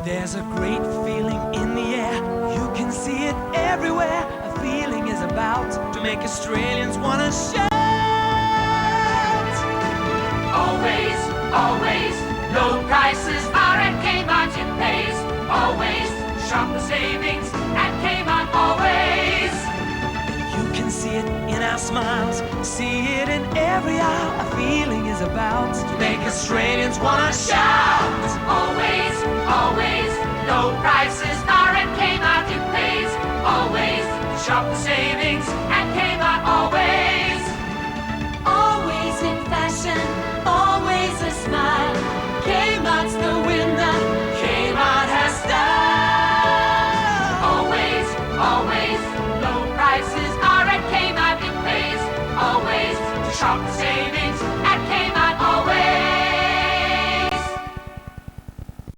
There's a great feeling in the air, you can see it everywhere. A feeling is about to make Australians wanna shout. Always, always, low prices are at Kmart, it pays. Always, shop the savings at Kmart, always. You can see it in our smiles, see it in every aisle. A feeling is about to make Australians wanna shout. Always,